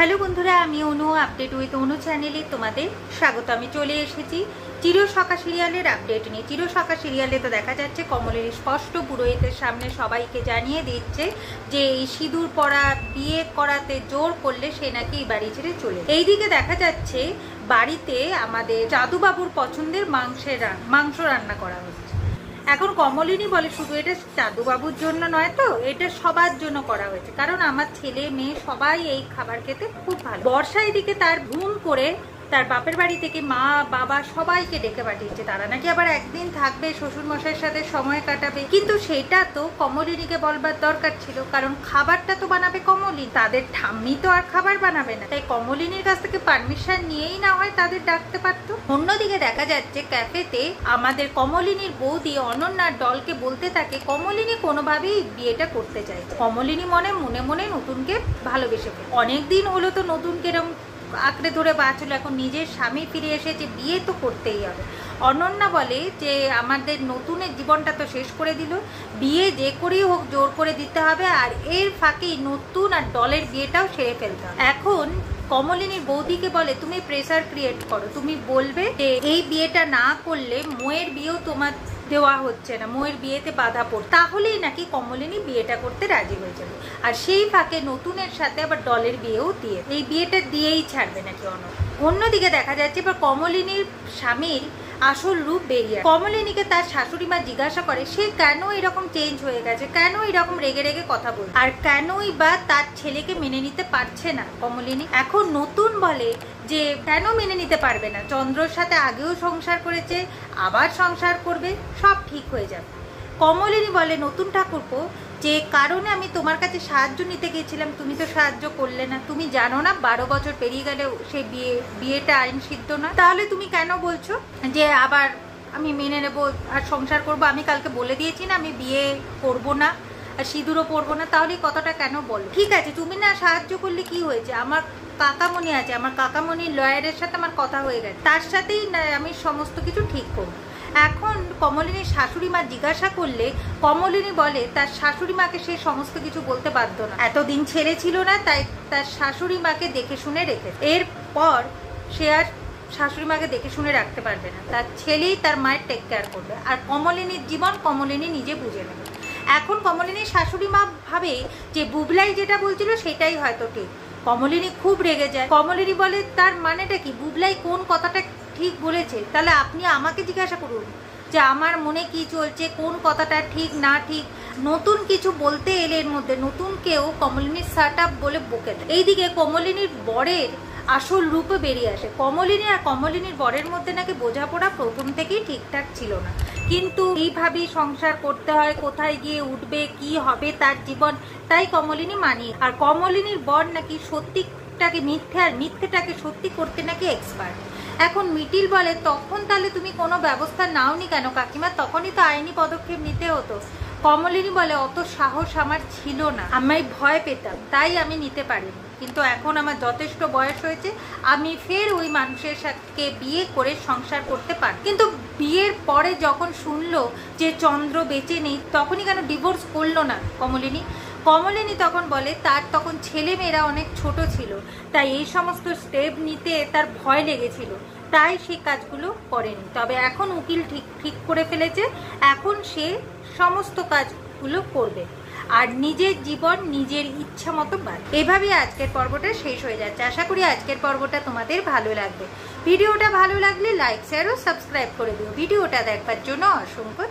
Hello বন্ধুরা, আমি অনু update with অনু চ্যানেলে তোমাদের স্বাগত। আমি চলে এসেছি চিরসখা সিরিয়ালের আপডেট নিয়ে। চিরসখা সিরিয়ালে তো দেখা যাচ্ছে কমলের স্পষ্ট পুরোহিতের সামনে সবাইকে জানিয়ে দিচ্ছে যে এই সিঁদুর পরা বিয়ে করাতে জোর করলে সে নাকি এই বাড়ি ছেড়ে চলে। এইদিকে দেখা যাচ্ছে বাড়িতে আমাদের জাদুবাবুর পছন্দের মাংস রান্না করা হচ্ছে। এখন কমলিনী বলে শুধু এটা জাদুবাবুর জন্য নয় তো, এটা সবার জন্য করা হয়েছে, কারণ আমার ছেলে মেয়ে সবাই এই খাবার খেতে খুব ভালো। বর্ষা এদিকে তার ভুল করে তার বাপের বাড়ি থেকে মা বাবা সবাইকে ডেকে পাঠিয়েছে, তারা নাকি আবার একদিন থাকবে, শ্বশুর মশাইয়ের সাথে সময় কাটাবে। কিন্তু সেটা তো কমলিনীকে বলবার দরকার ছিল, কারণ খাবারটা তো বানাবে কমলিনী, তাদের ঠাম্মি তো আর খাবার বানাবে না। তাই কমলিনীর কাছ থেকে পারমিশন নিয়েই না হয় তাদের ডাকতে পারতো। অন্যদিকে দেখা যাচ্ছে ক্যাফেতে আমাদের কমলিনীর বৌদি অনন্যার দলকে বলতে থাকে কমলিনী কোনোভাবেই বিয়েটা করতে চাইছে। কমলিনী মনে মনে নতুনকে ভালোবেসে ফেলে। অনেকদিন হলো তো নতুনকে এরকম আঁকড়ে ধরে বাঁচলো, এখন নিজের স্বামী ফিরে এসেছে, বিয়ে তো করতেই হবে। অনন্যা বলে যে আমাদের নতুনের জীবনটা তো শেষ করে দিল, বিয়ে যে করেই হোক জোর করে দিতে হবে, আর এর ফাঁকেই নতুন আর দলের বিয়েটাও সেরে ফেলতে হবে। এখন কমলিনীর বৌদিকে বলে তুমি প্রেসার ক্রিয়েট করো, তুমি বলবে যে এই বিয়েটা না করলে মোয়ের বিয়েও তোমার দেওয়া হচ্ছে না, মোয়ের বিয়েতে বাধা পড়ে, তাহলেই নাকি কমলিনী বিয়েটা করতে রাজি হয়ে যাবে। আর সেই ফাঁকে নতুনের সাথে আবার দলের বিয়েও দিয়ে এই বিয়েটা দিয়েই ছাড়বে নাকি অন্যদিকে দেখা যাচ্ছে এবার কমলিনীর স্বামীর আসল রূপ বেরিয়ে। কমলিনীকে তার শাশুড়ি মা জিজ্ঞাসা করে সে কেন এরকম চেঞ্জ হয়ে গেছে, কেন এরকম রেগে রেগে কথা বলছে, আর কেনই বা তার ছেলেকে মেনে নিতে পারছে না কমলিনী। এখন নতুন বলে যে কেন মেনে নিতে পারবে না, চন্দ্রর সাথে আগেও সংসার করেছে, আবার সংসার করবে, সব ঠিক হয়ে যাবে। কমলিনী বলে নতুন ঠাকুরপো যে কারণে আমি তোমার কাছে সাহায্য নিতে গেছিলাম তুমি তো সাহায্য করলে না, তুমি জানো না 12 বছর পেরিয়ে গেলে সে বিয়েটা আইন সিদ্ধ না, তাহলে তুমি কেন বলছো যে আবার আমি মেনে নেবো আর সংসার করবো? আমি কালকে বলে দিয়েছি না আমি বিয়ে করবো না আর সিঁদুরও পরবো না, তাহলে কথাটা কেন বলো? ঠিক আছে তুমি না সাহায্য করলে কি হয়েছে, আমার কাকামণি আছে, আমার কাকামণির লয়ারের সাথে আমার কথা হয়ে গেছে, তার সাথেই আমি সমস্ত কিছু ঠিক করবো। এখন কমলিনীর শাশুড়ি মা জিজ্ঞাসা করলে কমলিনী বলে তার শাশুড়ি মাকে সে সমস্ত কিছু বলতে বাধ্য না, এতদিন ছেলে ছিল না, তাই তার শাশুড়ি মাকে দেখে শুনে রেখে, এরপর সে আর শাশুড়ি মাকে দেখে শুনে রাখতে পারবে না, তার ছেলেই তার মায়ের টেক কেয়ার করবে, আর কমলিনীর জীবন কমলিনী নিজে বুঝে নেবে। এখন কমলিনীর শাশুড়ি মা ভাবে যে বুবলাই যেটা বলছিল সেটাই হয়তো ঠিক। কমলিনী খুব রেগে যায়। কমলিনী বলে তার মানেটা কি, বুবলাই কোন কথাটা ঠিক বলেছে, তাহলে আপনি আমাকে জিজ্ঞাসা করুন যে আমার মনে কি চলছে, কোন কথাটা ঠিক না ঠিক। নতুন কিছু বলতে এলে এর মধ্যে নতুনকেও কমলিনীর শাট আপ বলে বকে দেয়। এইদিকে কমলিনীর বরের আসল রূপে বেরিয়ে আসে। কমলিনী আর কমলিনীর বরের মধ্যে নাকি বোঝাপড়া প্রথম থেকেই ঠিকঠাক ছিল না, কিন্তু এইভাবেই সংসার করতে হয়, কোথায় গিয়ে উঠবে, কি হবে তার জীবন, তাই কমলিনী মানিয়ে। আর কমলিনীর বর নাকি সত্যিটাকে মিথ্যে আর মিথ্যেটাকে সত্যি করতে নাকি এক্সপার্ট। এখন মিটিল বলে তখন তাহলে তুমি কোনো ব্যবস্থা নাওনি কেন কাকিমা, তখনই তো আইনি পদক্ষেপ নিতে হতো। কমলিনী বলে অত সাহস আমার ছিল না, আমি ভয় পেতাম তাই আমি নিতে পারিনি, কিন্তু এখন আমার যথেষ্ট বয়স হয়েছে, আমি ফের ওই মানুষের সাথে বিয়ে করে সংসার করতে পারি। কিন্তু বিয়ের পরে যখন শুনলো যে চন্দ্র বেঁচে নেই তখনই কেন ডিভোর্স করলো না কমলিনী? কমলিনী তখন বলে তার তখন ছেলে মেয়েরা অনেক ছোট ছিল, তাই এই সমস্ত স্টেপ নিতে তার ভয় লেগেছিল, তাই সেই কাজগুলো করেনি। তবে এখন উকিল ঠিক করে ফেলেছে, এখন সে সমস্ত কাজগুলো করবে আর নিজের জীবন নিজের ইচ্ছা মতো বাড়ে। এভাবেই আজকের পর্বটা শেষ হয়ে যাচ্ছে। আশা করি আজকের পর্বটা তোমাদের ভালো লাগবে। ভিডিওটা ভালো লাগলে লাইক শেয়ার ও সাবস্ক্রাইব করে দিও। ভিডিওটা দেখবার জন্য অসংখ্য